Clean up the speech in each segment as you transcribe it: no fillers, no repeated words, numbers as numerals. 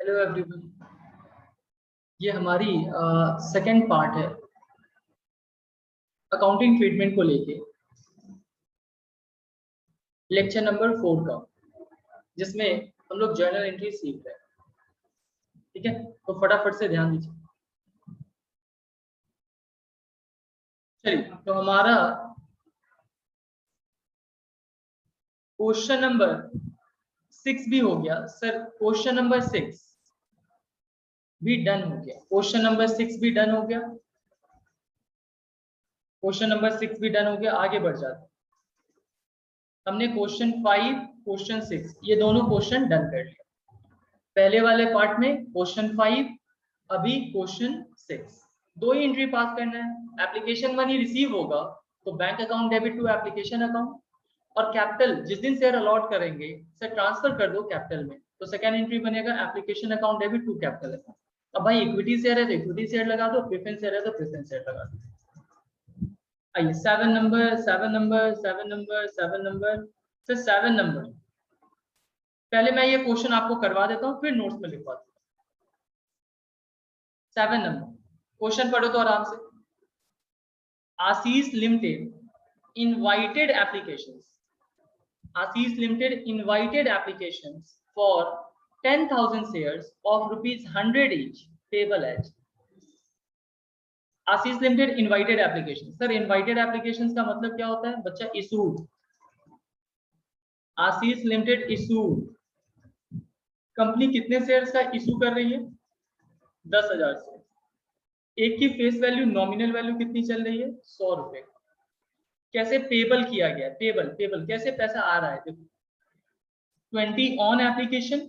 Hello everyone, ये हमारी second part है अकाउंटिंग ट्रीटमेंट को लेके लेक्चर नंबर 4 का, जिसमें हम लोग जर्नल एंट्री सीख रहे हैं। ठीक है, तो फटाफट से ध्यान दीजिए। चलिए, तो हमारा क्वेश्चन नंबर 6 भी हो गया सर। क्वेश्चन नंबर 6 भी डन हो गया। क्वेश्चन नंबर 6 भी डन हो गया। क्वेश्चन नंबर 6 भी डन हो गया। आगे बढ़ जाते हैं। हमने क्वेश्चन 5, क्वेश्चन 6 ये दोनों क्वेश्चन डन कर लिया। पहले वाले पार्ट में क्वेश्चन 5, अभी क्वेश्चन 6। दो ही एंट्री पास करना है। एप्लीकेशन मनी रिसीव होगा तो bank account debit to application account, और कैपिटल जिस दिन शेयर अलॉट करेंगे सर ट्रांसफर कर दो कैपिटल में, तो सेकंड एंट्री बनेगा application account debit to capital account. अब भाई इक्विटी शेयर है तो इक्विटी शेयर लगा दो, प्रेफरेंस शेयर है तो प्रेफरेंस शेयर लगा दो। आइए 7 number 7 number 7 number 7 number sir 7 number. पहले मैं ये क्वेश्चन आपको करवा देता हूँ, फिर नोट्स में लिखवा दूँ। 7 नंबर क्वेश्चन पढ़ो तो आराम से। Ashish limited invited applications, Ashish Limited invited applications for 10,000 shares of ₹100 each, payable as Ashish Limited invited applications। Sir invited applications का मतलब क्या होता है बच्चा? issued। Ashish Limited issued। Company कितने शेयर्स का इशू कर रही है? 10,000 शेयर। एक की फेस वैल्यू नॉमिनल वैल्यू कितनी चल रही है? 100 रुपए। कैसे पेबल किया गया? पेबल पेबल कैसे पैसा आ रहा है? देखो 20 on application,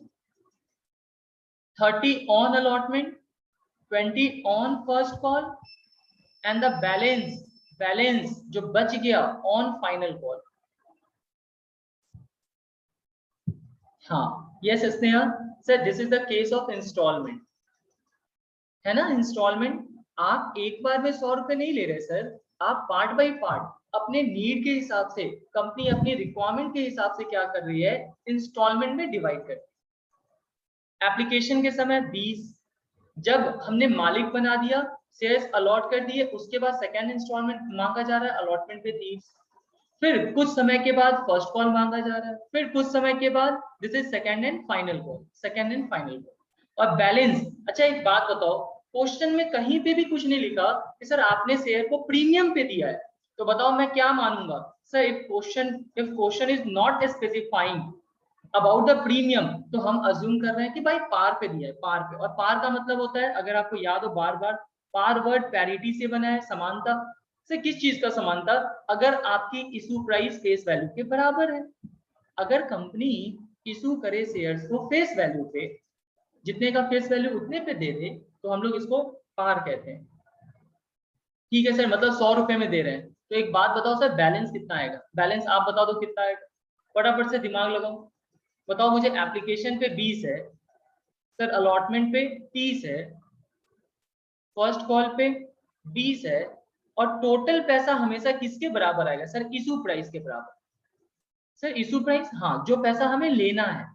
30 on allotment, 20 on first call and the balance जो बच गया on final call। हाँ yes Sneha sir, this is the case of instalment, है ना। इंस्टॉलमेंट आप एक बार में 100 रुपए नहीं ले रहे सर, आप पार्ट बाय पार्ट अपने नीड के हिसाब से, कंपनी अपनी रिक्वायरमेंट के हिसाब से क्या कर रही है, इंस्टॉलमेंट में डिवाइड कर रही है। एप्लीकेशन के समय 20, जब हमने मालिक बना दिया, शेयर्स अलॉट कर दिए, उसके बाद सेकंड इंस्टॉलमेंट मांगा जा रहा है अलॉटमेंट पे 30, फिर कुछ समय के बाद फर्स्ट कॉल मांगा जा रहा है, फिर कुछ समय के बाद this is second and final call, second and final call. और बैलेंस, अच्छा एक बात बताओ, क्वेश्चन में कहीं पे भी कुछ नहीं लिखा कि सर आपने शेयर को प्रीमियम पे दिया है, तो बताओ मैं क्या मानूंगा sir? If question is not specifying about the premium, तो हम अज्यूम कर रहे हैं कि भाई पार पे दिया है, पार पे। और पार का मतलब होता है, अगर आपको याद हो बार बार, पार वर्ड पैरिटी से बना है, समानता से। किस चीज का समानता? अगर आपकी इशू प्राइस फेस वैल्यू के बराबर है। अगर कंपनी इशू करे शेयर्स को फेस वैल्यू पे, जितने का फेस वैल्यू उतने पे दे दे, तो हम लोग इसको पार कहते हैं। ठीक है सर, मतलब 100 रुपए में दे रहे हैं। तो एक बात बताओ सर, बैलेंस कितना आएगा? बैलेंस आप बता दो कितना आएगा, फटाफट से दिमाग लगाओ। बताओ मुझे, एप्लीकेशन पे 20 है सर, अलॉटमेंट पे 30 है, फर्स्ट कॉल पे 20 है, और टोटल पैसा हमेशा किसके बराबर आएगा सर? इशू प्राइस के बराबर। सर इशू प्राइस, हाँ, जो पैसा हमें लेना है,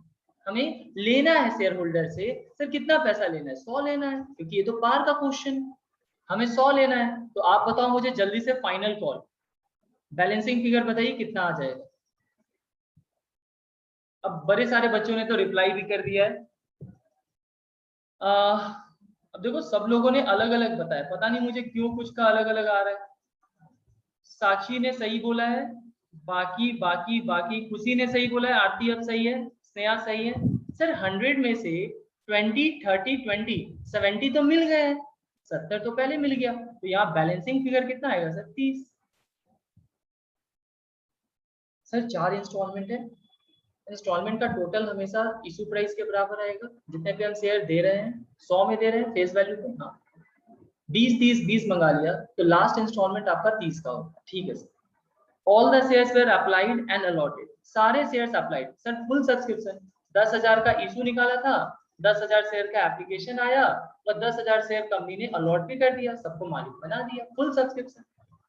हमें लेना है शेयर होल्डर से, सर कितना पैसा लेना है? 100 लेना है, क्योंकि ये तो पार का क्वेश्चन, हमें 100 लेना है। तो आप बताओ मुझे जल्दी से, फाइनल कॉल बैलेंसिंग फिगर बताइए कितना आ जाएगा। अब बड़े सारे बच्चों ने तो रिप्लाई भी कर दिया है। अब देखो सब लोगों ने अलग अलग बताया, पता नहीं मुझे क्यों कुछ का अलग अलग आ रहा है। साक्षी ने सही बोला है, बाकी बाकी बाकी खुशी ने सही बोला है, आरती अब सही है, स्नेहा सही है। सर 100 में से 20 30 20 70 तो मिल गए हैं, 70 तो पहले मिल गया, तो यहाँ बैलेंसिंग फिगर कितना आएगा सर? 30। सर 4 इंस्टॉलमेंट है, इंस्टॉलमेंट का टोटल हमेशा इशू प्राइस के बराबर आएगा, जितने पे हम शेयर दे रहे हैं, 100 में दे रहे हैं फेस वैल्यू पे। हाँ 20 मंगा लिया, तो लास्ट इंस्टॉलमेंट आपका 30 का होगा। ठीक है sir. All the shares were applied and allotted, सारे shares applied sir, full subscription. 10,000 का इशू निकाला था, 10,000 शेयर का एप्लीकेशन आया, और 10,000 शेयर कंपनी ने अलॉट भी कर दिया, सबको मालिक बना दिया, full subscription.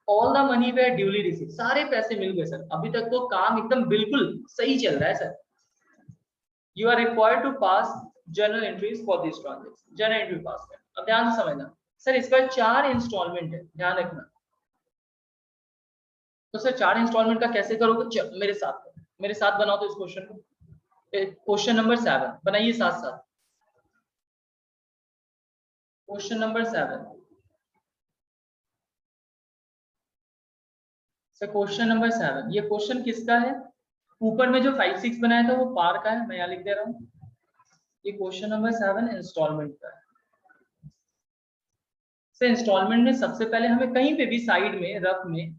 All the money were duly receive, सारे पैसे मिल गए सर। अभी तक तो काम एकदम बिल्कुल सही चल रहा है sir. You are required to pass journal entries for this transaction, journal entry pass करना। अब ध्यान से समझना सर, इसका 4 इंस्टॉलमेंट है, ध्यान रखना। तो सर 4 इंस्टॉलमेंट का कैसे करोगे? चलो मेरे साथ बनाओ तो इस क्वेश्चन को। क्वेश्चन नंबर 7 बनाइए साथ साथ। Question number 7 sir, question number 7 ये क्वेश्चन किसका है? ऊपर में जो 5 6 बनाया था वो पार का है, मैं यहाँ लिख दे रहा हूँ। ये क्वेश्चन नंबर 7 इंस्टॉलमेंट का है। सर इंस्टॉलमेंट में सबसे पहले हमें कहीं पे भी साइड में रफ में,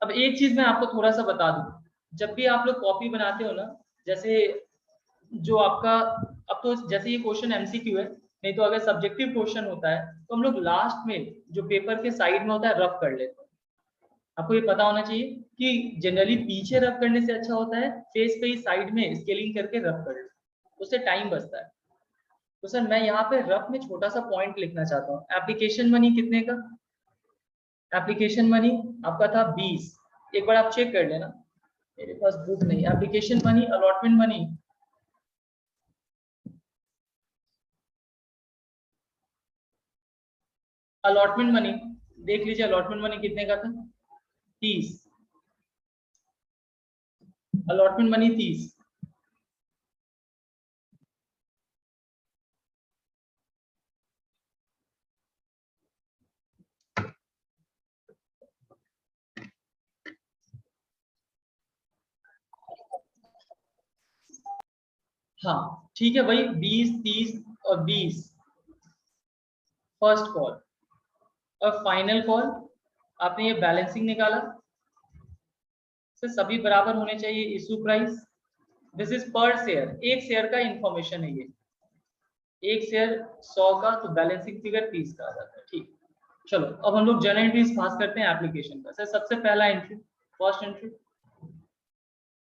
अब एक चीज मैं आपको थोड़ा सा बता दूं, जब भी आप लोग कॉपी बनाते हो ना, जैसे जो आपका, अब तो जैसे ये क्वेश्चन एमसीक्यू है, नहीं तो अगर सब्जेक्टिव क्वेश्चन होता है तो हम लोग लास्ट में जो पेपर के साइड में होता है रफ कर लेते हैं। आपको ये पता होना चाहिए कि जनरली पीछे रफ करने से अच्छा होता है फेस पे ही साइड में स्केलिंग करके रफ कर लो, उससे टाइम बचता है। तो सर मैं यहाँ पे रफ में छोटा सा पॉइंट लिखना चाहता हूँ। एप्लीकेशन मनी कितने का? एप्लीकेशन मनी आपका था 20। एक बार आप चेक कर लेना, मेरे पास बुक नहीं। Application money, allotment money, allotment money देख लीजिए, अलॉटमेंट मनी कितने का था? 30। Allotment money 30। हाँ ठीक है, वही 20 30 और 20 फर्स्ट कॉल, और फाइनल कॉल आपने ये बैलेंसिंग निकाला। सर सभी बराबर होने चाहिए। इशू प्राइस, दिस इज पर शेयर, एक शेयर का इंफॉर्मेशन है ये, एक शेयर 100 का, तो बैलेंसिंग फिगर 30 का आ जाता है। ठीक, चलो अब हम लोग जनरल एंट्रीज पास करते हैं एप्लीकेशन का। सर सबसे पहला एंट्री, फर्स्ट एंट्री,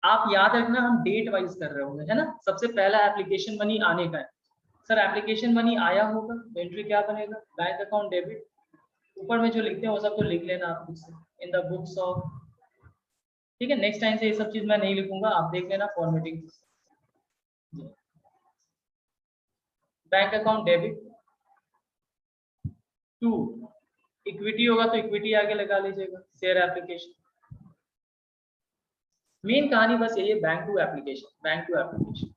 आप याद रखना हम डेट वाइज कर रहे होंगे, है ना। सबसे पहला एप्लीकेशन मनी आने का है। सर एप्लीकेशन मनी आया होगा तो एंट्री क्या बनेगा? Bank account debit. ऊपर में जो लिखते हैं वो सब तो लिख लेना आप खुद से, इन द बुक्स ऑफ, ठीक है। नेक्स्ट टाइम से ये सब चीज मैं नहीं लिखूंगा, आप देख लेना formatting. Bank account debit. 2 equity होगा तो इक्विटी आगे लगा लीजिएगा, शेयर एप्लीकेशन। मेन कहानी बस यही है, bank to application, bank to application.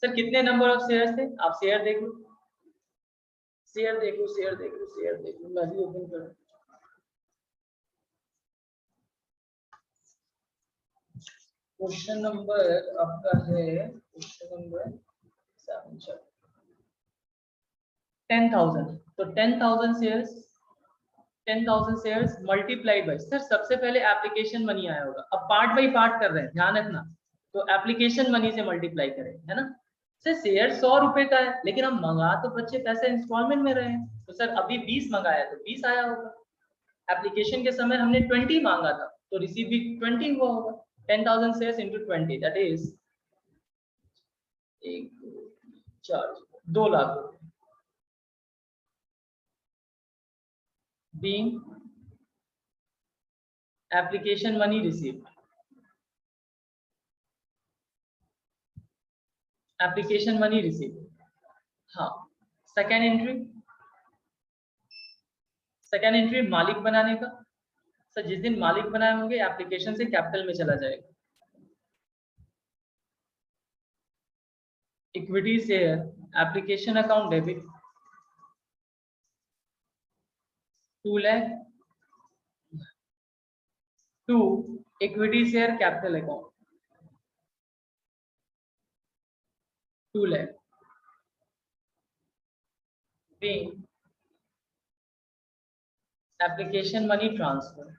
Sir कितने नंबर ऑफ शेयर थे? आप शेयर देख लो, शेयर देख लो, शेयर देख लो, शेयर देख लो, मैं भी ओपन कर। क्वेश्चन नंबर आपका है क्वेश्चन नंबर 7, 10,000, तो 10,000 shares, 10,000 shares multiplied by, sir सबसे पहले एप्लीकेशन मनी आया होगा। अब पार्ट बाय पार्ट कर रहे हैं, ध्यान रखना। तो एप्लीकेशन मनी से मल्टीप्लाई करें, है ना। सर शेयर 100 रुपए का है, लेकिन हम मंगा तो बच्चे पैसे इंस्टॉलमेंट में रहे हैं, तो सर अभी 20 मंगाया तो 20 आया होगा। एप्लीकेशन के समय हमने 20 मांगा था, तो रिसीव भी 20 हुआ होगा। 10,000 shares into 20 that is 1 2 4 2 lakh रुपए being application money received, application money receive. हाँ, सेकेंड एंट्री, सेकेंड एंट्री मालिक बनाने का। सर जिस दिन मालिक बनाए होंगे एप्लीकेशन से कैपिटल में चला जाएगा। Equity share, application account debit 2 lakh, 2 equity share capital account 2 lakh being application money transfer.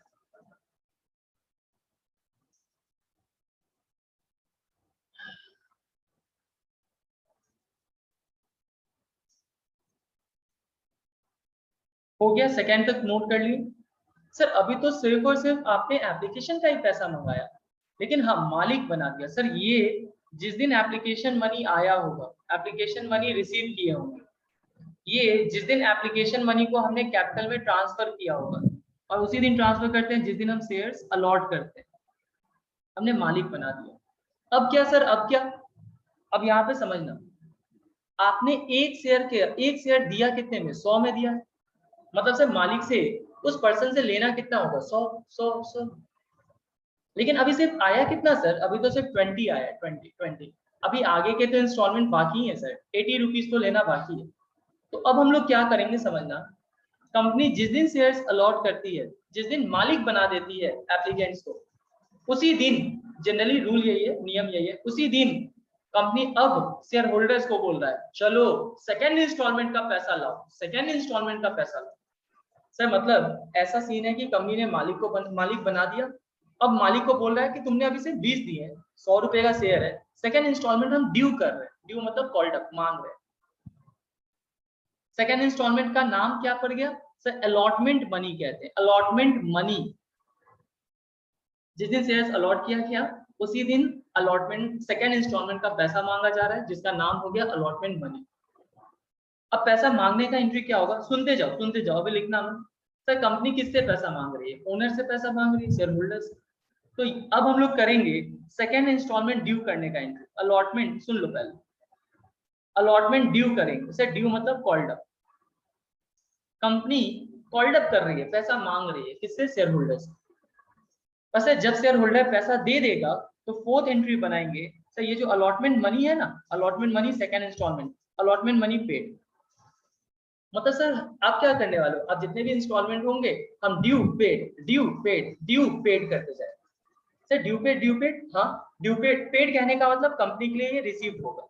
हो गया, सेकेंड तक नोट कर लिए। सर अभी तो सिर्फ और सिर्फ आपने एप्लीकेशन का ही पैसा मंगाया, लेकिन हाँ मालिक बना दिया। सर ये जिस दिन एप्लीकेशन मनी आया होगा, एप्लीकेशन मनी रिसीव किए होंगे, ये जिस दिन एप्लीकेशन मनी को हमने कैपिटल में ट्रांसफर किया होगा, और उसी दिन ट्रांसफर करते हैं जिस दिन हम शेयर्स अलॉट करते हैं, हमने मालिक बना दिया। अब क्या सर, अब क्या? अब यहाँ पे समझना, आपने एक शेयर दिया कितने में, 100 में दिया, मतलब सर मालिक से उस पर्सन से लेना कितना होगा, 100। लेकिन अभी सिर्फ आया कितना सर, अभी तो सिर्फ 20 आया, 20। अभी आगे के तो इंस्टॉलमेंट बाकी है सर, 80 रुपीज तो लेना बाकी है। तो अब हम लोग क्या करेंगे समझना, कंपनी जिस दिन शेयर्स अलॉट करती है, जिस दिन मालिक बना देती है एप्लीकेंट्स को, उसी दिन, जनरली रूल यही है, नियम यही है, उसी दिन कंपनी अब शेयर होल्डर्स को बोल रहा है चलो सेकेंड इंस्टॉलमेंट का पैसा लाओ, सेकेंड इंस्टॉलमेंट का पैसा लाओ। सर मतलब ऐसा सीन है कि कंपनी ने मालिक बना दिया, अब मालिक को बोल रहा है कि तुमने अभी से 20 दिए हैं, 100 रुपए का शेयर है, सेकेंड इंस्टॉलमेंट हम ड्यू कर रहे हैं, ड्यू मतलब कॉल्ड अप, मांग रहे हैं। सेकेंड इंस्टॉलमेंट का नाम क्या पड़ गया सर, अलॉटमेंट मनी कहते हैं, अलॉटमेंट मनी। जिस दिन शेयर्स अलॉट किया गया उसी दिन अलॉटमेंट सेकेंड इंस्टॉलमेंट का पैसा मांगा जा रहा है, जिसका नाम हो गया अलॉटमेंट मनी। अब पैसा मांगने का एंट्री क्या होगा, सुनते जाओ, अभी लिखना मत। सर कंपनी किससे पैसा मांग रही है, ओनर से पैसा मांग रही है, शेयर होल्डर से। तो अब हम लोग करेंगे सेकेंड इंस्टॉलमेंट ड्यू करने का एंट्री, अलॉटमेंट सुन लो पहले, अलॉटमेंट ड्यू करेंगे सर, ड्यू मतलब called up. Company called up कर रही है, पैसा मांग रही है, किससे, शेयर होल्डर से। वैसे जब शेयर होल्डर पैसा दे देगा तो फोर्थ एंट्री बनाएंगे सर, ये जो अलॉटमेंट मनी है ना, allotment money second instalment, allotment money paid. मतलब सर आप क्या करने वाले हो, आप जितने भी इंस्टॉलमेंट होंगे हम due paid due paid due paid करते जाए। सर ड्यू पेड, हाँ ड्यू पेड, पेड कहने का मतलब कंपनी के लिए ये रिसीव होगा,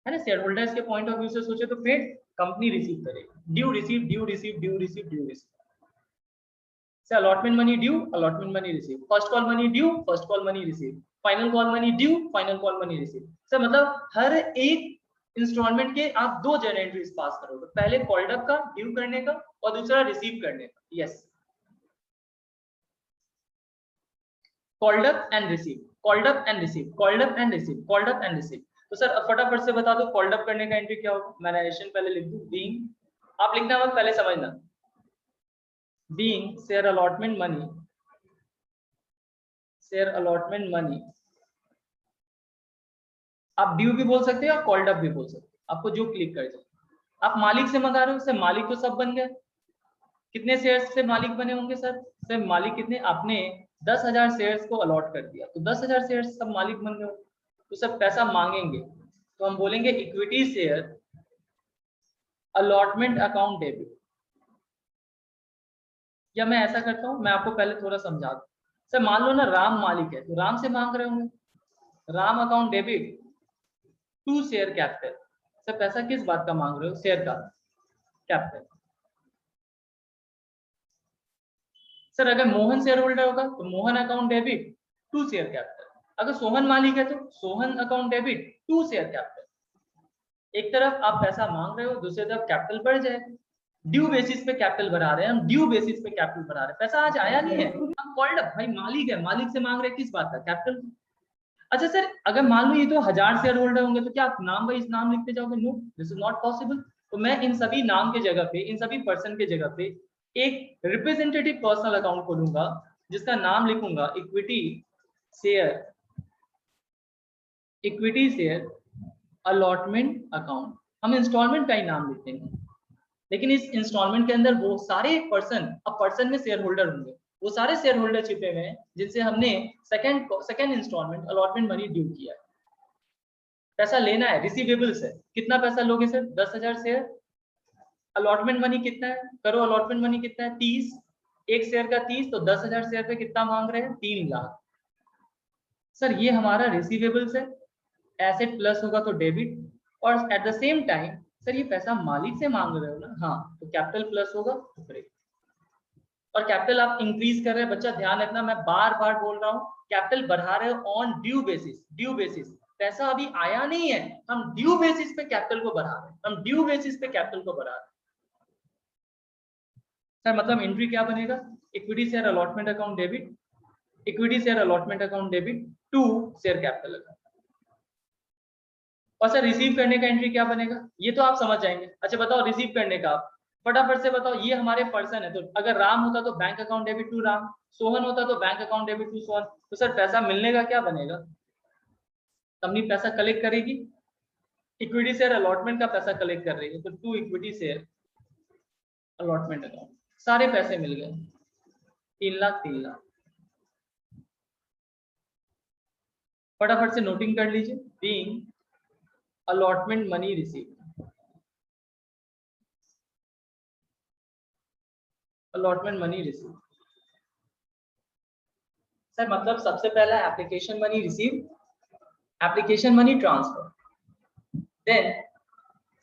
है ना। शेयर होल्डर्स के पॉइंट ऑफ व्यू से सोचे तो पेड कंपनी रिसीव करेगी, due receive due receive due receive due receive. से allotment money due, allotment money receive, first call money due, first call money receive, final call money due, final call money receive. Sir मतलब हर एक instalment के आप दो general entries pass करोगे, पहले called up का, ड्यू करने का, और दूसरा रिसीव करने का। Yes, called up and receive, called up and receive, called up and receive, called up and receive. तो सर अब फटाफट से बता दो कॉल्ड अप करने का एंट्री क्या होगा, मैं नरेशन पहले लिख दूं, बीइंग, आप लिखना मत, पहले समझना, being share allotment money, share allotment money, आप ड्यू भी बोल सकते हो या कॉल्ड अप भी बोल सकते हो, आपको जो क्लिक कर जाए। आप मालिक से मंगा रहे हो सर, मालिक तो सब बन गए, कितने शेयर्स से मालिक बने होंगे सर, सर मालिक कितने, आपने 10,000 शेयर्स को अलॉट कर दिया, तो 10,000 शेयर्स सब मालिक बन गए, तो सब पैसा मांगेंगे, तो हम बोलेंगे equity share allotment account debit. या मैं ऐसा करता हूँ, मैं आपको पहले थोड़ा समझा दूं। सर मान लो ना राम मालिक है, तो राम से मांग रहे होंगे, Ram account debit to share capital. Sir पैसा किस बात का मांग रहे हो, शेयर का कैपिटल। सर अगर मोहन शेयर होल्डर होगा तो Mohan account debit to share capital, अगर सोहन मालिक है तो Sohan account debit to share capital. एक तरफ आप पैसा मांग रहे हो, दूसरी तरफ कैपिटल बढ़ जाएगा, ड्यू बेसिस पे कैपिटल बढ़ा रहे हैं हम, ड्यू बेसिस पे कैपिटल बढ़ा रहे हैं, पैसा आज आया नहीं है, हम कॉल्ड अप, भाई मालिक है, मालिक से मांग रहे हैं किस बात का, कैपिटल। अच्छा सर अगर मान लो ये तो 1000 शेयर होल्डर होंगे तो क्या आप नाम वाइज नाम लिखते जाओगे, no this is not possible. तो मैं इन सभी नाम के जगह पे, इन सभी पर्सन के जगह पे एक रिप्रेजेंटेटिव पर्सनल अकाउंट खोलूंगा, जिसका नाम लिखूंगा इक्विटी शेयर अलॉटमेंट अकाउंट। हम इंस्टॉलमेंट का ही नाम लिखते हैं, लेकिन इस इंस्टॉलमेंट के अंदर वो सारे पर्सन, अब पर्सन में शेयर होल्डर होंगे, वो सारे शेयर होल्डर छिपे हुए हैं जिनसे हमने second instalment allotment money due किया है। पैसा लेना है, रिसीवेबल्स है, कितना पैसा लोगे सर, 10,000 शेयर। अलॉटमेंट मनी कितना है, करो अलॉटमेंट मनी कितना है, 30, एक शेयर का 30, तो 10,000 शेयर पे कितना मांग रहे हैं, 3 लाख। सर ये हमारा रिसीवेबल्स है, एसेट प्लस होगा तो डेबिट, और at the same time sir ये पैसा मालिक से मांग रहे हो ना, हाँ तो कैपिटल प्लस होगा तो क्रेडिट। और कैपिटल आप इंक्रीज कर रहे हैं, बच्चा ध्यान रखना, मैं बार बार बोल रहा हूँ, कैपिटल बढ़ा रहे हो on due basis, due basis, पैसा अभी आया नहीं है, हम ड्यू बेसिस पे कैपिटल को बढ़ा रहे हैं, हम ड्यू बेसिस पे कैपिटल को बढ़ा रहे हैं। सर मतलब एंट्री क्या बनेगा, equity share allotment account debit, equity share allotment account debit to share capital account. और सर रिसीव करने का एंट्री क्या बनेगा, ये तो आप समझ जाएंगे। अच्छा बताओ रिसीव करने का, आप फटाफट से बताओ, ये हमारे पर्सन है, तो अगर राम होता तो bank account debit to Ram, Sohan होता तो bank account debit to Sohan, तो सर पैसा मिलने का क्या बनेगा, कंपनी पैसा कलेक्ट करेगी, इक्विटी शेयर अलॉटमेंट का पैसा कलेक्ट कर रही है, तो to equity share allotment account, सारे पैसे मिल गए 3 लाख 3 लाख। फटाफट से नोटिंग कर लीजिए, being allotment money receive, allotment money receive sir मतलब सबसे पहला application money receive, application money transfer, then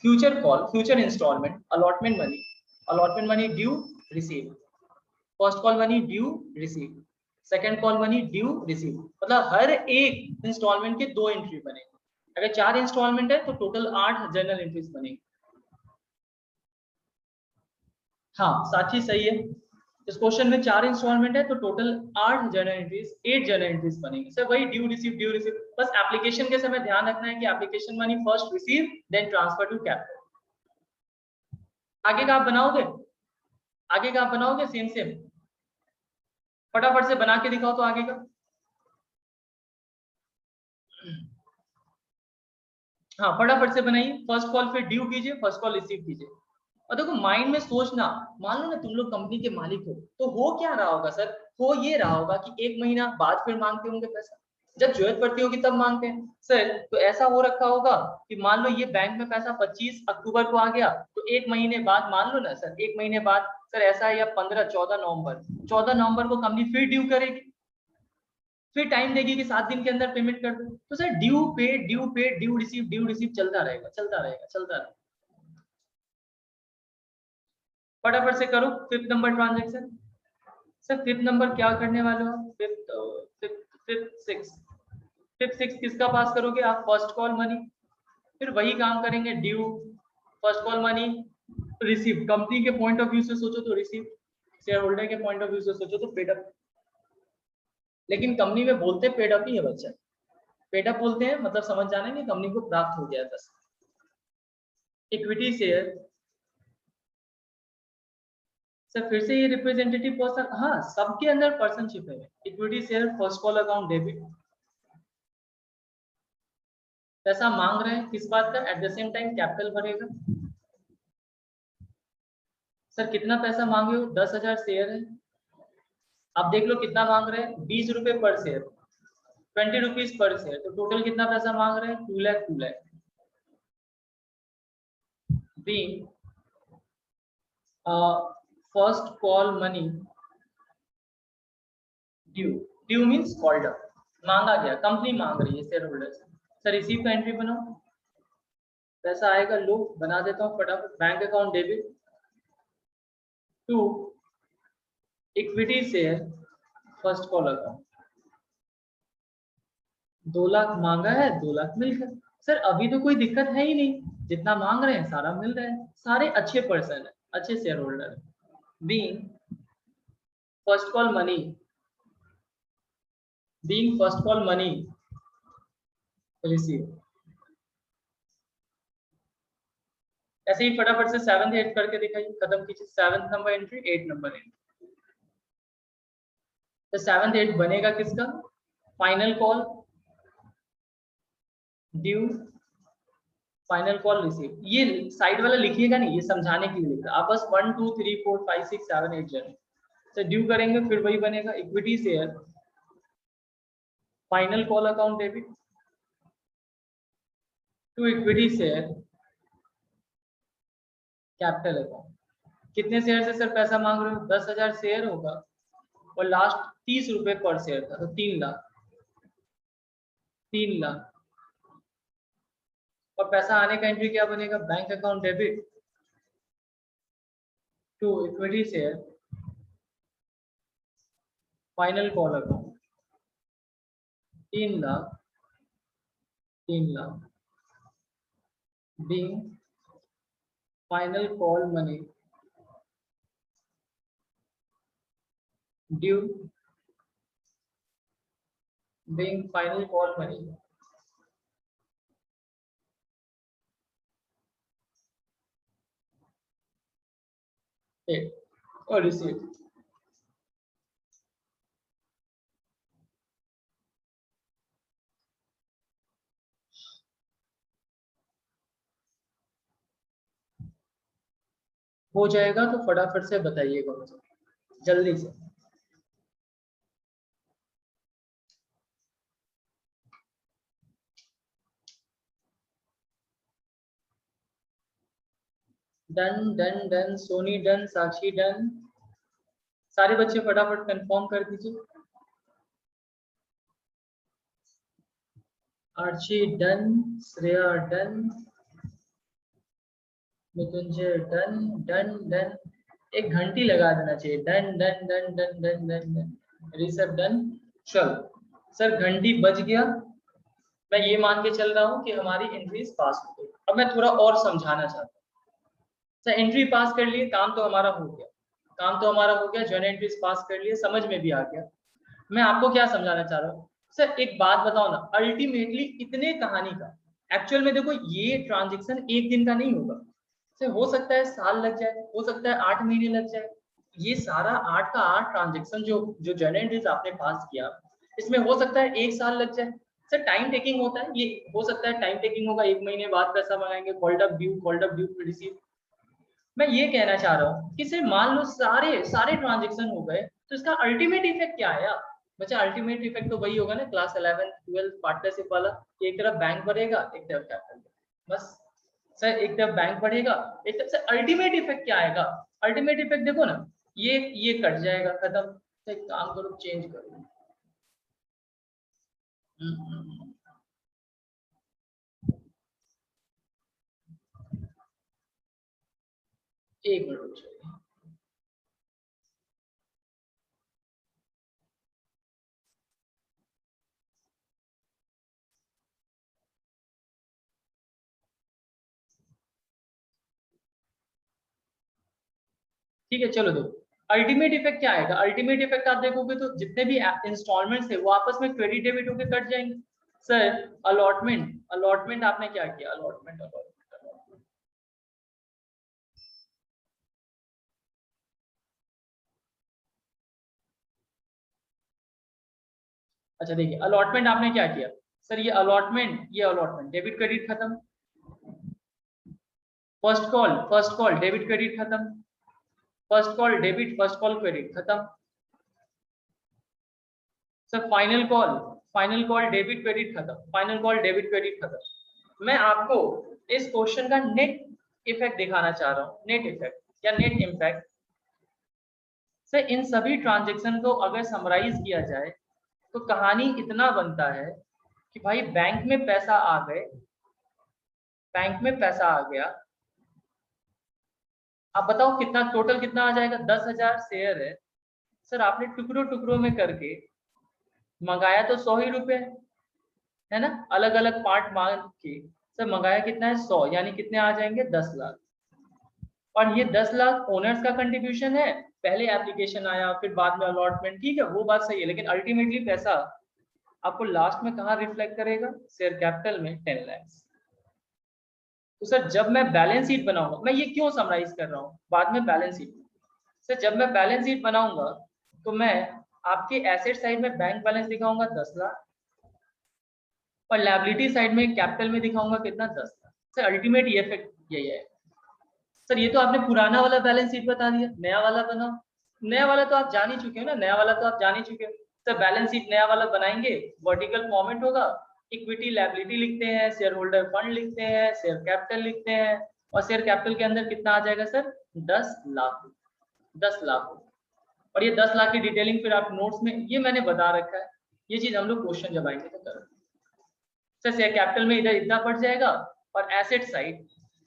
future call, future instalment, allotment money due receive, first call money due receive, second call money due receive. मतलब हर एक instalment के 2 entry बनेगी। अगर 4 instalment है तो टोटल 8 जर्नल एंट्रीज बनेगी। हाँ साक्षी सही है, इस क्वेश्चन में 4 इंस्टॉलमेंट है तो total 8 journal entries, 8 journal entries बनेगी। सर वही ड्यू रिसीव, बस एप्लीकेशन के समय ध्यान रखना है कि application money first receive then transfer to capital. आगे का आप बनाओगे, आगे का आप बनाओगे सेम सेम, फटाफट से बना के दिखाओ तो आगे का। हाँ फटाफट से बनाइए, फर्स्ट कॉल फिर ड्यू कीजिए, फर्स्ट कॉल रिसीव कीजिए। और देखो माइंड में सोचना, मान लो ना तुम लोग कंपनी के मालिक हो, तो हो क्या रहा होगा सर, हो ये रहा होगा कि 1 महीना बाद फिर मांगते होंगे पैसा, जब जरूरत पड़ती होगी तब मांगते हैं सर। तो ऐसा हो रखा होगा कि मान लो ये बैंक में पैसा 25 अक्टूबर को आ गया, तो 1 महीने बाद मान लो ना सर, 1 महीने बाद सर ऐसा है, या 14 नवंबर, 14 नवंबर को कंपनी फिर ड्यू करेगी, फिर टाइम देगी कि 7 दिन के अंदर पेमेंट कर दो। तो सर ड्यू पे ड्यू पे ड्यू रिसीव चलता रहेगा, चलता रहेगा, चलता रहेगा। फटाफट से करो fifth number transaction. Sir fifth number क्या करने वाले हो, फिफ्थ सिक्स किसका पास करोगे आप, फर्स्ट कॉल मनी, फिर वही काम करेंगे due, first call money, receive. Company के पॉइंट ऑफ व्यू से सोचो तो रिसीव, शेयर होल्डर के पॉइंट ऑफ व्यू से सोचो तो पेड अप। लेकिन कंपनी में बोलते पेड अप ही है बच्चा, पेड अप बोलते हैं, मतलब समझ जाना कि कंपनी को प्राप्त हो गया बस। इक्विटी शेयर, सर फिर से ये रिप्रेजेंटेटिव पर्सन, हाँ सबके अंदर पर्सनशिप है। Equity share first call account debit, पैसा मांग रहे हैं किस बात का, at the same time capital भरेगा। सर कितना पैसा मांगे हो, 10,000 शेयर है, आप देख लो कितना मांग रहे हैं, 20 रुपए per share, 20 rupees per share, तो टोटल कितना पैसा मांग रहे हैं, 2 lakh 2 lakh. Be first call money due, due means called up, मांगा गया, कंपनी मांग रही है शेयर होल्डर से। सर रिसीव का एंट्री बनाओ, पैसा आएगा, लो बना देता हूँ फटाफट, bank account debit to equity share first call account, 2 lakh मांगा है, 2 लाख मिल गया। सर अभी तो कोई दिक्कत है ही नहीं, जितना मांग रहे हैं सारा मिल रहा है, सारे अच्छे पर्सन है, अच्छे शेयर होल्डर है। Being first call money, being first call money receive. ऐसे ही फटाफट से 7th 8th करके दिखाइए, खत्म कीजिए। 7th number entry, 8th number entry. तो 7th 8th बनेगा किसका, final call due, final call receive. ये साइड वाला लिखिएगा नहीं, ये समझाने के लिए लिखा, आप बस 1 2 3 4 5 6 7 8 जन से ड्यू करेंगे, फिर वही बनेगा equity share final call account debit to equity share capital account. कितने शेयर से सर पैसा मांग रहे हो, 10,000 शेयर होगा और लास्ट 30 रुपए पर शेयर था, तो 3 लाख, 3 लाख। और पैसा आने का एंट्री क्या बनेगा, bank account debit to equity share final call account, 3 lakh, 3 lakh being final call money due, being final call money paid or received। हो जाएगा तो फटाफट से बताइएगा मुझे जल्दी से। Done done done, Soni done, Sakshi done, सारे बच्चे फटाफट कंफर्म कर दीजिए। Archi done, Shreya done, Mrityunjay done done done, एक घंटी लगा देना चाहिए। Done done done done done done done, Rishabh done. चलो सर घंटी बज गया, मैं ये मान के चल रहा हूँ कि हमारी एंट्रीज पास हो गई। अब मैं थोड़ा और समझाना चाहता हूँ। सर एंट्री पास कर लिए, काम तो हमारा हो गया, काम तो हमारा हो गया, जर्नल एंट्रीज पास कर लिए, समझ में भी आ गया। मैं आपको क्या समझाना चाह रहा हूँ सर, एक बात बताओ ना, अल्टीमेटली इतने कहानी का एक्चुअल में देखो ये ट्रांजेक्शन एक दिन का नहीं होगा सर, हो सकता है साल लग जाए, हो सकता है 8 महीने लग जाए। ये सारा 8 का 8 ट्रांजेक्शन जो जो जर्नल एंट्रीज आपने पास किया, इसमें हो सकता है 1 साल लग जाए। सर टाइम टेकिंग होता है, ये हो सकता है टाइम टेकिंग होगा, 1 महीने बाद पैसा मंगाएंगे, कॉल्ड अप ड्यू रिसीव। मैं ये कहना चाह रहा हूँ कि सिर्फ मान लो सारे सारे ट्रांजेक्शन हो गए, तो इसका अल्टीमेट इफेक्ट क्या है बच्चा? अल्टीमेट इफेक्ट तो वही होगा ना, क्लास 11 12 पार्टनरशिप वाला, एक तरफ बैंक बढ़ेगा, एक तरफ कैपिटल, बस। सर एक तरफ बैंक बढ़ेगा, एक तरफ से अल्टीमेट इफेक्ट क्या आएगा? अल्टीमेट इफेक्ट देखो ना, ये कट जाएगा, खत्म। तो एक काम करो, चेंज करो। हम्म। एक मिनट रुक जाइए। ठीक है चलो देखो अल्टीमेट इफेक्ट क्या आएगा। अल्टीमेट इफेक्ट आप देखोगे तो जितने भी इंस्टॉलमेंट्स है वो आपस में क्रेडिट डेबिट होकर कट जाएंगे। सर अलॉटमेंट, अलॉटमेंट आपने क्या किया? अलॉटमेंट अलॉटमेंट, अच्छा देखिए अलॉटमेंट आपने क्या किया सर, ये अलॉटमेंट, ये अलॉटमेंट, डेबिट क्रेडिट खत्म। फर्स्ट कॉल डेबिट क्रेडिट खत्म। First call debit, first call credit खत्म। Sir final call debit credit खत्म, फाइनल कॉल डेबिट क्रेडिट खत्म। मैं आपको इस क्वेश्चन का नेट इफेक्ट दिखाना चाह रहा हूँ, नेट इफेक्ट या नेट इम्पैक्ट। सर इन सभी ट्रांजेक्शन को अगर समराइज किया जाए तो कहानी इतना बनता है कि भाई बैंक में पैसा आ गए, बैंक में पैसा आ गया। आप बताओ कितना टोटल कितना आ जाएगा? 10,000 शेयर है सर, आपने टुकड़ों टुकड़ों में करके मंगाया तो 100 ही रुपए है ना, अलग अलग पार्ट मांग के सर मंगाया कितना है? 100, यानी कितने आ जाएंगे? 10 लाख। और ये 10 लाख ओनर्स का कंट्रीब्यूशन है, पहले एप्लीकेशन आया फिर बाद में अलॉटमेंट, ठीक है वो बात सही है, लेकिन अल्टीमेटली पैसा आपको लास्ट में कहाँ रिफ्लेक्ट करेगा? शेयर कैपिटल में 10 लाख। तो सर जब मैं बैलेंस शीट बनाऊंगा, मैं ये क्यों समराइज कर रहा हूँ बाद में बैलेंस शीट, सर जब मैं बैलेंस शीट बनाऊंगा तो मैं आपके एसेट साइड में बैंक बैलेंस दिखाऊंगा 10 लाख, और लायबिलिटी साइड में कैपिटल में दिखाऊंगा कितना? 10 लाख। सर अल्टीमेट ये इफेक्ट यही है। सर ये तो आपने पुराना वाला बैलेंस शीट बता दिया, नया वाला बनाओ। नया वाला तो आप जान ही चुके हो ना, नया वाला तो आप जान ही चुके हो। सर बैलेंस शीट नया वाला बनाएंगे, वर्टिकल फॉर्मेट होगा, इक्विटी लायबिलिटी लिखते हैं, शेयर होल्डर फंड लिखते हैं, शेयर कैपिटल लिखते हैं, और शेयर कैपिटल के अंदर कितना आ जाएगा सर? 10 लाख। 10 लाख। और ये 10 लाख की डिटेलिंग फिर आप नोट्स में, ये मैंने बता रखा है, ये चीज हम लोग क्वेश्चन जब आएंगे तो करेंगे। सर शेयर कैपिटल में इधर इतना पड़ जाएगा। और एसेट साइड,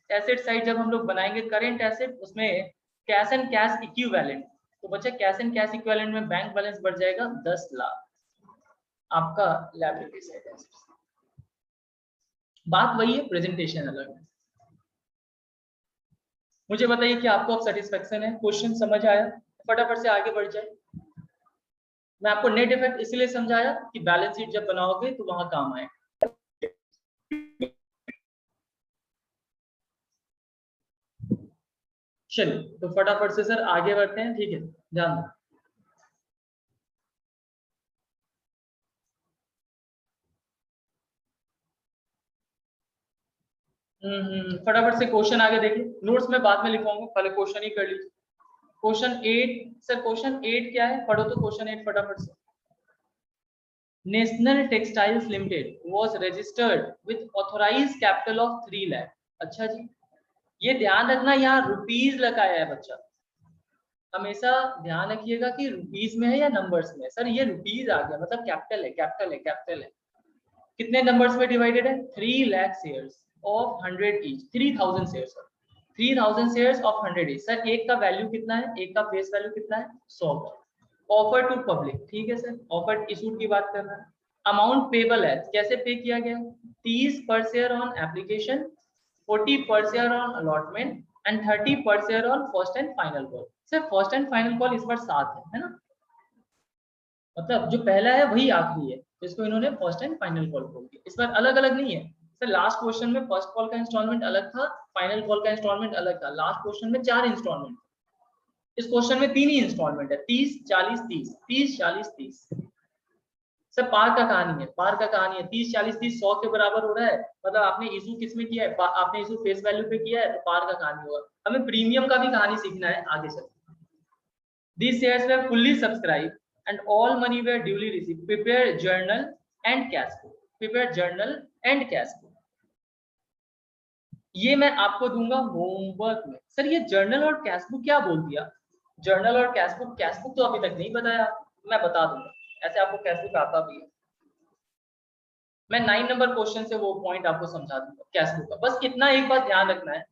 एसेट साइड जब हम लोग बनाएंगे करेंट एसेट, उसमें कैश एंड कैश इक्विवेलेंट, तो बच्चा कैश एंड कैश इक्विवेलेंट में बैंक बैलेंस बढ़ जाएगा 10 लाख, आपका लायबिलिटी साइड है। बात वही है, प्रेजेंटेशन अलग है। मुझे बताइए कि आपको अब सेटिस्फेक्शन है, क्वेश्चन समझ आया? फटाफट से आगे बढ़ जाए। मैं आपको नेट इफेक्ट इसलिए समझाया कि बैलेंस शीट जब बनाओगे तो वहां काम आए। चलिए तो फटाफट से सर आगे बढ़ते हैं, ठीक है, ध्यान दो। फटाफट से क्वेश्चन आगे देखिए, नोट्स में बाद में लिखवाऊंगा, पहले क्वेश्चन ही कर लीजिए। क्वेश्चन 8 सर, क्वेश्चन 8 क्या है, पढ़ो तो क्वेश्चन 8 फटाफट से। National textiles limited was registered with authorised capital of 3 lakh. अच्छा जी, ये ध्यान रखना यहाँ रुपीज लगाया है बच्चा, हमेशा ध्यान रखिएगा कि रुपीज में है या नंबर्स में। सर ये रुपीज आ गया मतलब कैपिटल है, कैपिटल है, कैपिटल है। कितने नंबर्स में डिवाइडेड है, 3 lakh shares of 100 each, 3000 shares, 3000 shares of 100 each. Sir एक का वैल्यू कितना है, एक का फेस वैल्यू कितना है, 100 का। ऑफर टू पब्लिक, ठीक है सर, ऑफर इशूड की बात कर रहा है। अमाउंट पेबल है, कैसे पे किया गया, 30 पर शेयर ऑन एप्लीकेशन, 40 पर शेयर ऑन अलॉटमेंट एंड 30 पर share on first and final call. Sir first and final call इस बार साथ है ना, मतलब जो पहला है वही आखिरी है, तो इसको इन्होंने फर्स्ट एंड फाइनल कॉल बोल दिया। इस बार अलग अलग नहीं है सर, लास्ट क्वेश्चन में फर्स्ट कॉल का इंस्टॉलमेंट अलग था, फाइनल कॉल का इंस्टॉलमेंट अलग था। लास्ट क्वेश्चन में 4 इंस्टॉलमेंट, इस क्वेश्चन में 3 ही इंस्टॉलमेंट है, 30 40 30, 30 40 30। सर पार का कहानी है, पार का कहानी है, 30 40 30 100 के बराबर हो रहा है, मतलब आपने इशू किस में किया है, आपने इशू फेस वैल्यू पे किया है, तो पार का कहानी होगा। हमें प्रीमियम का भी कहानी सीखना है आगे चल। These shares were fully subscribed and all money were duly received. Prepare journal and cash book. Prepare journal and cash book. ये मैं आपको दूंगा होमवर्क में। सर ये जर्नल और कैश बुक क्या बोल दिया, जर्नल और कैश बुक तो अभी तक नहीं बताया, मैं बता दूंगा, ऐसे आपको कैश बुक आता भी है। मैं 9 नंबर क्वेश्चन से वो पॉइंट आपको समझा दूंगा कैश बुक का। बस इतना एक बात ध्यान रखना है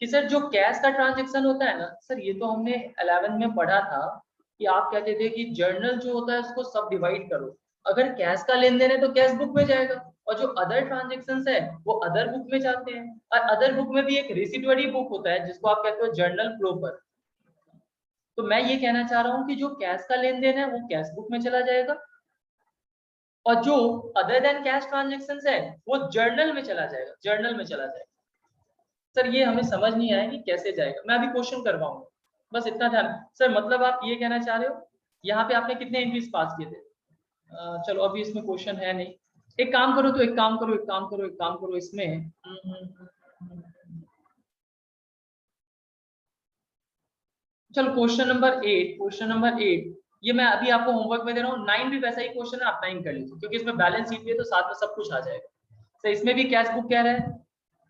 कि सर जो कैश का ट्रांजेक्शन होता है ना सर, ये तो हमने 11th में पढ़ा था कि आप कहते थे कि जर्नल जो होता है उसको सब डिवाइड करो, अगर कैश का लेन देन है तो कैश बुक में जाएगा, और जो अदर ट्रांजेक्शन है वो अदर बुक में जाते हैं। और अदर बुक में भी एक रिसिटरी बुक होता है जिसको आप कहते हो जर्नल प्रॉपर। तो मैं ये कहना चाह रहा हूँ कि जो कैश का लेन देन है वो कैश बुक में चला जाएगा, और जो अदर देन कैश ट्रांजेक्शन है वो जर्नल में चला जाएगा, जर्नल में चला जाएगा। सर ये हमें समझ नहीं आया कि कैसे जाएगा, मैं अभी क्वेश्चन करवाऊंगा, बस इतना ध्यान। सर मतलब आप ये कहना चाह रहे हो यहाँ पे आपने कितने एंट्रीज पास किए थे, चलो अभी इसमें क्वेश्चन है नहीं, एक काम करो, तो एक काम करो, एक काम करो, एक काम करो इसमें, चलो क्वेश्चन नंबर 8, क्वेश्चन नंबर 8 ये मैं अभी आपको होमवर्क में दे रहा हूँ। 9 भी वैसा ही क्वेश्चन है, आप 9 कर लीजिए क्योंकि इसमें बैलेंस शीट भी है तो साथ में सब कुछ आ जाएगा। सर इसमें भी कैश बुक कह रहा है,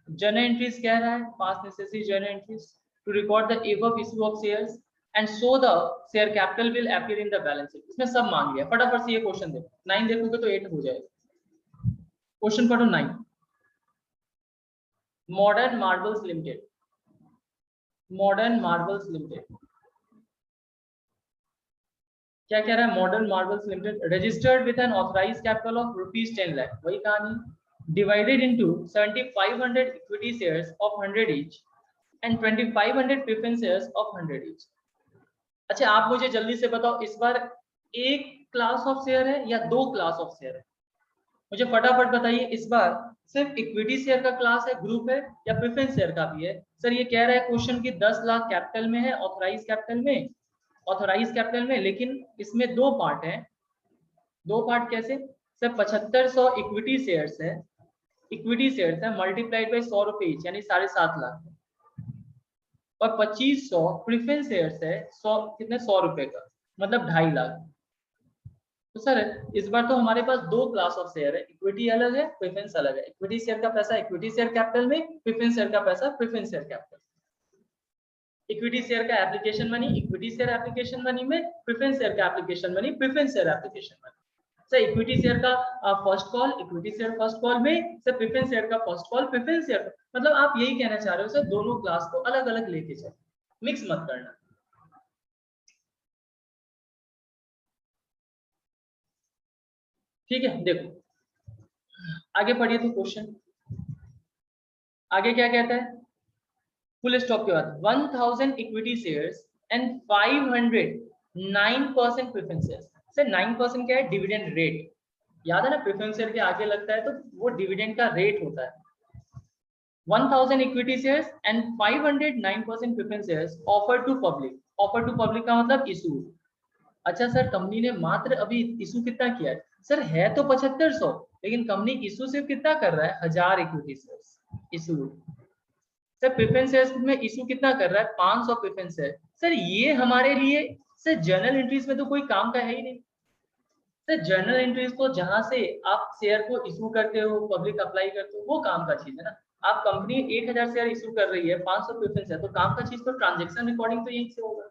journal entries कह रहा है, past necessary journal entries to record the above issue of shares and so the share capital will appear in the balance sheet। इसमें सब मांग लिया, फटाफट से ये क्वेश्चन देखो, 9 देखोगे तो 8 हो जाएगा। क्वेश्चन पढ़ो 9, modern marbles limited, modern marbles limited क्या कह रहा है, modern marbles limited registered with N authorised capital of ₹10 lakh, वही कहानी, divided into 7500 equity shares of 100 each and 2500 preference shares of 100 each। अच्छा आप मुझे जल्दी से बताओ इस बार एक क्लास ऑफ शेयर है या 2 क्लास ऑफ शेयर है, मुझे फटाफट बताइए। इस बार सिर्फ इक्विटी शेयर का क्लास है, ग्रुप है, या प्रेफरेंस शेयर का भी है। सर ये कह रहा है क्वेश्चन की 10 लाख कैपिटल में है, ऑथराइज कैपिटल में, ऑथराइज कैपिटल में, लेकिन इसमें 2 पार्ट है। 2 पार्ट कैसे सर, 7500 इक्विटी शेयर्स है, इक्विटी शेयर्स है मल्टीप्लाइड बाई 100 रुपए यानी 7.5 लाख, और 2500 प्रेफरेंस शेयर्स है, 100 कितने 100 रुपए का, मतलब 2.5 लाख। तो सर इस बार तो हमारे पास 2 क्लास ऑफ शेयर है, इक्विटी अलग है, प्रेफरेंस अलग है। इक्विटी शेयर का पैसा इक्विटी शेयर कैपिटल में, प्रेफरेंस शेयर का पैसा preference share capital. Equity share का application money equity share application money में, प्रेफरेंस शेयर का application money preference share application money. Sir equity share का first call equity share first call में, sir preference share का first call preference share, मतलब आप यही कहना चाह रहे हो सर दोनों क्लास को अलग अलग लेके चलो, मिक्स मत करना। ठीक है देखो आगे पढ़िए तो क्वेश्चन आगे क्या कहता है, फुल स्टॉप के बाद 1000 equity shares and 509% preference shares. Sir 9% क्या है, डिविडेंड रेट, याद है ना, प्रेफरेंस शेयर के आगे लगता है तो वो डिविडेंड का रेट होता है। 1000 equity shares and 509% preference shares offer to public, offer to public का मतलब इशू। अच्छा सर कंपनी ने मात्र अभी इशू कितना किया है, सर है तो 7500, लेकिन कंपनी इशू सिर्फ कितना कर रहा है, 1000 equity shares. Issue sir preference shares में इशू कितना कर रहा है 500 प्रेफरेंस शेयर सर ये हमारे लिए सर जर्नल एंट्रीज में तो कोई काम का है ही नहीं सर जर्नल एंट्रीज तो जहां से आप शेयर को इशू करते हो पब्लिक अप्लाई करते हो वो काम का चीज है ना आप कंपनी 1000 शेयर इशू कर रही है 500 प्रेफरेंस है तो काम का चीज तो ट्रांजैक्शन रिकॉर्डिंग तो यहीं से होगा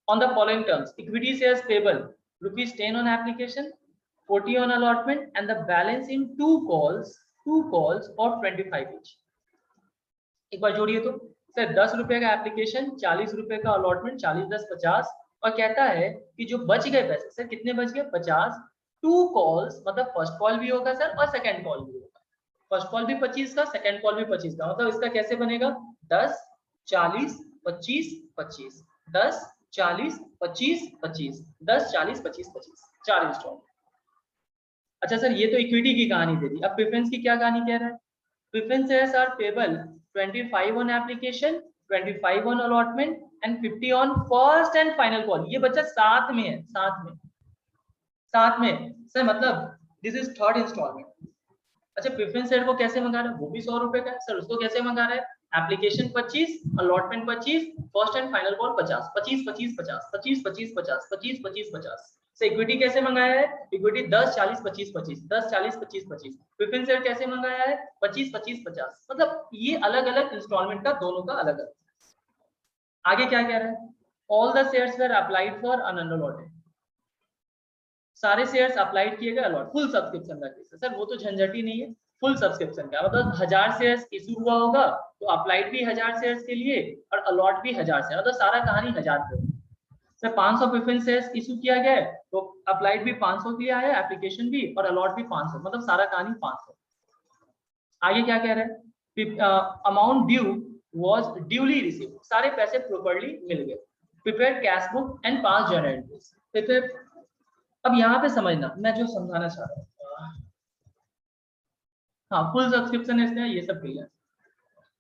on the following terms equity shares payable rupees 10 on application 40 on allotment and the balance in two calls or 25 each एक बार जोड़िए तो सर 10 रुपए का एप्लीकेशन 40 रुपए का अलॉटमेंट 40 10 50 और कहता है कि जो बच गए पैसे सर कितने बच गए 50 टू कॉल्स मतलब फर्स्ट कॉल भी होगा सर और सेकंड कॉल भी होगा फर्स्ट कॉल भी 25 का सेकंड कॉल भी 25 का मतलब इसका कैसे बनेगा 10 40 25 25 10 40 25 25 10 40 25 25 4 इंस्टॉलमेंट अच्छा सर ये तो इक्विटी की कहानी दे दी अब प्रेफरेंस की क्या कहानी कह रहा है preference shares are payable 25 on application 25 on allotment and 50 on first and final call ये बच्चा साथ में है साथ में सर मतलब दिस इज थर्ड इंस्टॉलमेंट अच्छा प्रेफरेंस शेयर को कैसे मंगा रहा है वो भी 100 रुपए का है सर उसको कैसे मंगा रहा है application 25 allotment 25 first and final call 50 25 25 50 25 25 50 25 25 50 से इक्विटी कैसे मंगाया है इक्विटी 10 40 25 25 10 40 25 25 प्रेफरेंस शेयर कैसे मंगाया है 25 25 50 मतलब ये अलग अलग इंस्टॉलमेंट का दोनों का अलग अलग आगे क्या कह रहा है all the shares were applied for unallotted सारे शेयर्स अप्लाइड किए गए अलॉट फुल सब्सक्रिप्शन का केस है सर वो तो झंझट ही नहीं है फुल सब्सक्रिप्शन का मतलब 1000 शेयर्स इशू हुआ होगा तो अप्लाइड भी 1000 शेयर्स के लिए और अलॉट भी 1000 शेयर मतलब सारा कहानी 1000 पे सर 500 प्रेफरेंस शेयर्स इशू किया गया है तो अप्लाइड भी 500 के लिए आया एप्लीकेशन भी और अलॉट भी 500 मतलब सारा कहानी 500 आगे क्या कह रहे हैं amount due was duly received सारे पैसे प्रॉपर्ली मिल गए prepare cash book and pass journal entries prepare अब यहाँ पे समझना मैं जो समझाना चाह रहा हूँ हाँ फुल सब्सक्रिप्शन है ये सब क्लियर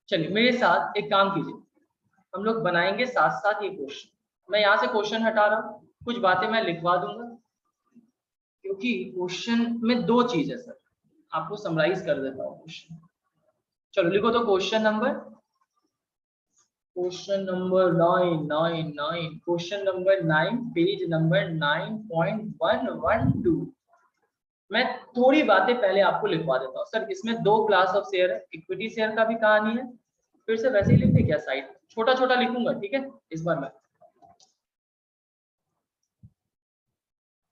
चलिए मेरे साथ एक काम कीजिए हम लोग बनाएंगे साथ साथ ये क्वेश्चन मैं यहाँ से क्वेश्चन हटा रहा हूँ कुछ बातें मैं लिखवा दूंगा क्योंकि क्वेश्चन में दो चीज है सर आपको समराइज कर देता हूँ क्वेश्चन चलो लिखो तो question number 9 question number 9 page number 9.112 मैं थोड़ी बातें पहले आपको लिखवा देता हूँ सर इसमें दो क्लास ऑफ शेयर है इक्विटी शेयर का भी कहानी है फिर से वैसे ही लिखते क्या साइड छोटा छोटा लिखूंगा ठीक है इस बार मैं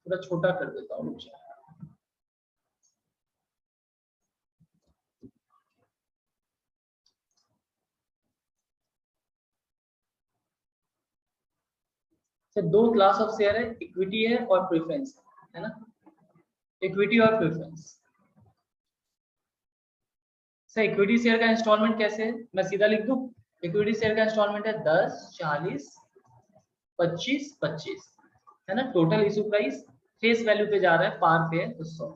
थोड़ा छोटा कर देता हूँ दो क्लास ऑफ शेयर है इक्विटी है और प्रेफरेंस है ना इक्विटी और प्रेफरेंस सर इक्विटी शेयर का इंस्टॉलमेंट कैसे है मैं सीधा लिख दूं इक्विटी शेयर का इंस्टॉलमेंट है 10 40 25 25 है ना total issue price face value पे जा रहा है पार पे है 100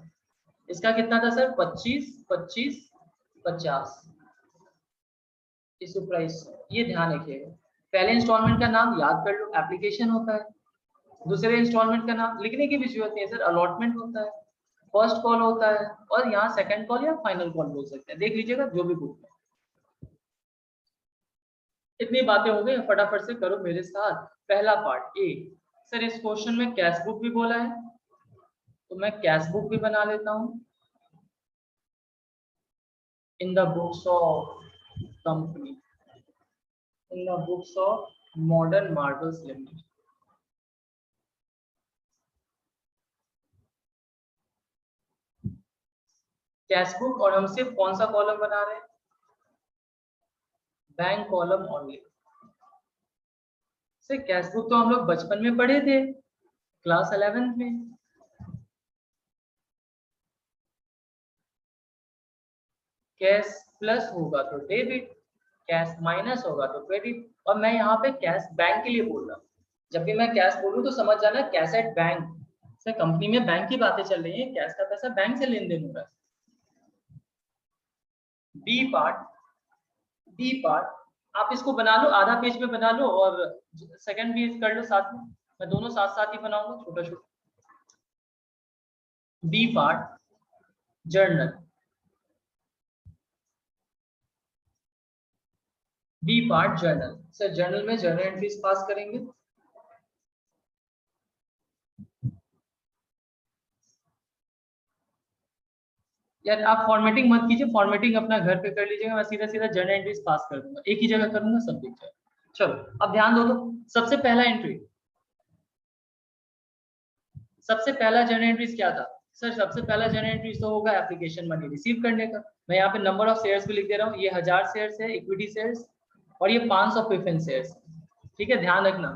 इसका कितना था सर 25 25 50 इशू प्राइस ये ध्यान रखिएगा पहले इंस्टॉलमेंट का नाम याद कर लो एप्लीकेशन होता है दूसरे इंस्टॉलमेंट का नाम लिखने की भी जरूरत नहीं है सर अलॉटमेंट होता है फर्स्ट कॉल होता है और यहाँ सेकंड कॉल या फाइनल कॉल बोल सकते हैं देख लीजिएगा जो भी बोलते हैं इतनी बातें हो गई फटाफट से करो मेरे साथ पहला पार्ट ए सर इस क्वेश्चन में कैश बुक भी बोला है तो मैं कैश बुक भी बना लेता हूं in the books of company in the books of modern marbles limited cash book और हम सिर्फ कौन सा कॉलम बना रहे हैं bank column only sir cash book तो हम लोग बचपन में पढ़े थे क्लास 11 में कैश प्लस होगा तो डेबिट कैश माइनस होगा तो क्रेडिट और मैं यहाँ पे कैश बैंक के लिए बोल रहा हूँ जब भी मैं कैश बोलूँ तो समझ जाना cash at bank sir company में बैंक की बातें चल रही है कैश का पैसा बैंक से लेन देन होगा बी पार्ट आप इसको बना लो आधा पेज में बना लो और सेकंड पेज कर लो साथ में मैं दोनों साथ साथ ही बनाऊंगा छोटा छोटा B part journal B part journal. Sir journal में जर्नल एंट्रीज पास करेंगे। यार आप फॉर्मेटिंग मत कीजिए, फॉर्मेटिंग अपना घर पे कर लीजिएगा, मैं सीधा सीधा जर्नल एंट्रीज पास कर दूंगा, एक ही जगह करूंगा, सब दिख जाएगा। चलो अब ध्यान दो तो सबसे पहला एंट्री, सबसे पहला जर्नल एंट्रीज क्या था सर? सबसे पहला जर्नल एंट्रीज तो होगा एप्लीकेशन मनी रिसीव करने का। मैं यहाँ पे नंबर ऑफ शेयर्स भी लिख दे रहा हूँ, ये 1000 शेयर्स है इक्विटी शेयर्स, और ये 500 प्रेफरेंस शेयर्स। ठीक है, ध्यान रखना,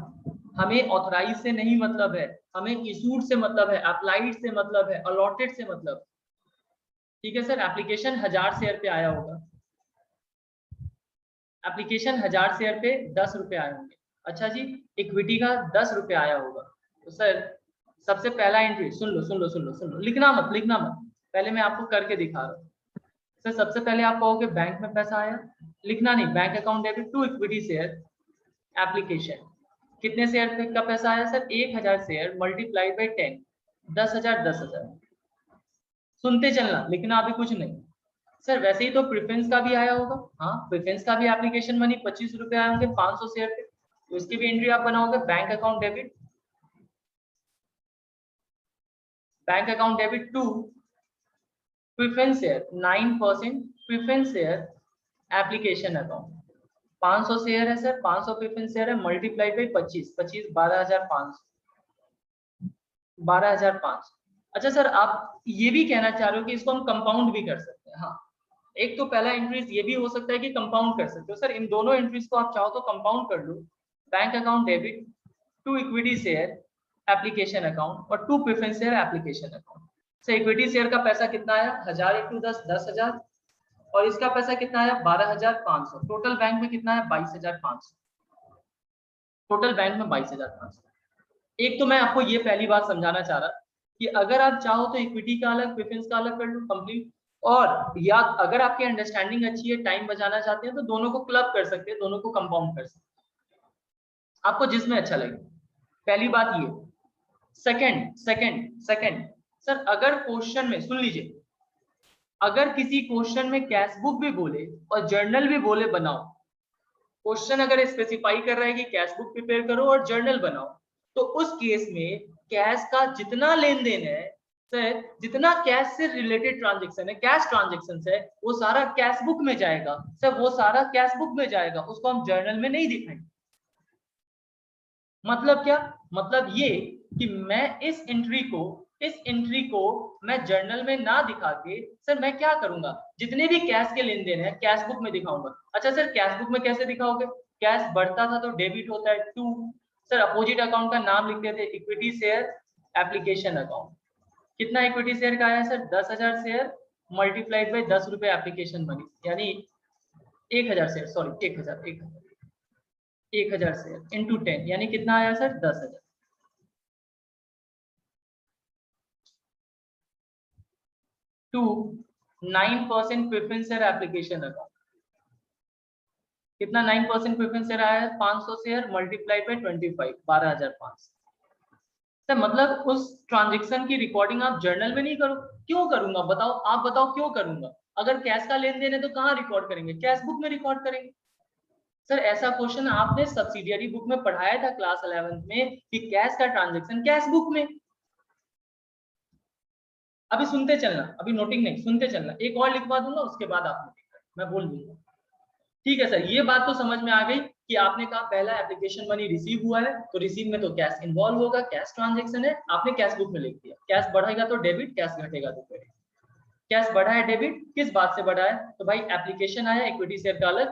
हमें ऑथराइज से नहीं मतलब है, हमें इशूड से मतलब है, अप्लाइड से मतलब है, अलॉटेड से मतलब। ठीक है सर, एप्लीकेशन 1000 शेयर पे आया होगा, एप्लीकेशन 1000 शेयर पे 10 रुपए आए होंगे। अच्छा जी, इक्विटी का 10 रुपए आया होगा। तो सर सबसे पहला एंट्री, सुन लो सुन लो सुन लो सुन लो, लिखना मत लिखना मत, पहले मैं आपको करके दिखा रहा हूँ। सर सबसे पहले आप कहोगे बैंक में पैसा आया, लिखना नहीं, bank account debit to equity share application. कितने शेयर का पैसा आया सर? 1000 share multiplied by 10, 10,000 10,000। सुनते चलना, लिखना अभी कुछ नहीं। सर वैसे ही तो प्रेफरेंस का भी आया होगा, हाँ प्रेफरेंस का भी एप्लीकेशन मनी 25 रुपए आए होंगे 500 शेयर पे, तो इसकी भी एंट्री आप बनाओगे, bank account debit, bank account debit to preference share 9% preference share application account. 500 share है सर, 500 प्रेफरेंस शेयर है मल्टीप्लाइड बाई 25, 25 12,500, 12,500। अच्छा सर आप ये भी कहना चाह रहे हो कि इसको हम कंपाउंड भी कर सकते हैं? हाँ, एक तो पहला एंट्रीज ये भी हो सकता है कि कंपाउंड कर सकते हो सर, इन दोनों एंट्रीज को आप चाहो तो कंपाउंड कर लो, bank account debit to equity share application account और to preference share application account. Sir equity share का पैसा कितना आया? 1000 × 10 10,000, और इसका पैसा कितना आया? 12,500। टोटल बैंक में कितना है? 22,500। टोटल बैंक में 22,500। एक तो मैं आपको ये पहली बात समझाना चाह रहा कि अगर आप चाहो तो इक्विटी का अलग प्रेफरेंस का अलग कर लो कंप्लीट, और या अगर आपकी अंडरस्टैंडिंग अच्छी है, टाइम बचाना चाहते हैं तो दोनों को क्लब कर सकते हैं, दोनों को कंपाउंड कर सकते हैं, आपको जिसमें अच्छा लगे। पहली बात ये। सेकंड सेकंड सेकंड सर अगर क्वेश्चन में सुन लीजिए, अगर किसी क्वेश्चन में कैश बुक भी बोले और जर्नल भी बोले बनाओ, क्वेश्चन अगर स्पेसिफाई कर रहा है कि कैश बुक प्रिपेयर करो और जर्नल बनाओ, तो उस केस में कैश का जितना लेन देन है सर, जितना कैश से रिलेटेड ट्रांजेक्शन है, कैश ट्रांजेक्शन है, वो सारा कैश बुक में जाएगा सर, वो सारा कैश बुक में जाएगा, उसको हम जर्नल में नहीं दिखाएंगे। मतलब क्या? मतलब ये कि मैं इस एंट्री को मैं जर्नल में ना दिखा के सर मैं क्या करूंगा, जितने भी कैश के लेन देन है कैश बुक में दिखाऊंगा। अच्छा सर कैश बुक में कैसे दिखाओगे? कैश बढ़ता था तो डेबिट होता है टू, सर अपोजिट अकाउंट का नाम लिखते थे इक्विटी शेयर एप्लीकेशन अकाउंट। कितना इक्विटी शेयर का आया सर? 10,000 शेयर मल्टीप्लाइड बाई 10 रुपए एप्लीकेशन मनी, यानी 1,000 शेयर, सॉरी 1,000 शेयर इंटू 10, यानी कितना आया sir? 10,000। To 9% preference share application account. कितना 9% प्रेफरेंस शेयर आया है? 500 शेयर मल्टीप्लाइड बाई 25, 12,500। सर मतलब उस ट्रांजेक्शन की रिकॉर्डिंग आप जर्नल में नहीं करो? क्यों करूंगा बताओ, आप बताओ क्यों करूंगा? अगर कैश का लेन देन है तो कहाँ रिकॉर्ड करेंगे? कैश बुक में रिकॉर्ड करेंगे। सर ऐसा क्वेश्चन आपने सब्सिडियरी बुक में पढ़ाया था क्लास 11th में कि कैश का ट्रांजेक्शन कैश बुक में। अभी सुनते चलना, अभी नोटिंग नहीं, सुनते चलना, एक और लिखवा दूंगा उसके बाद आप नोटिंग करना, मैं बोल दूंगा। ठीक है सर, ये बात तो समझ में आ गई कि आपने कहा पहला एप्लीकेशन मनी रिसीव हुआ है तो रिसीव में तो कैश इन्वॉल्व होगा, कैश ट्रांजेक्शन है, आपने कैश बुक में लिख दिया। कैश बढ़ेगा तो डेबिट, कैश घटेगा तो क्रेडिट। कैश बढ़ा है डेबिट, किस बात से बढ़ा है? तो भाई एप्लीकेशन आया इक्विटी शेयर का अलग,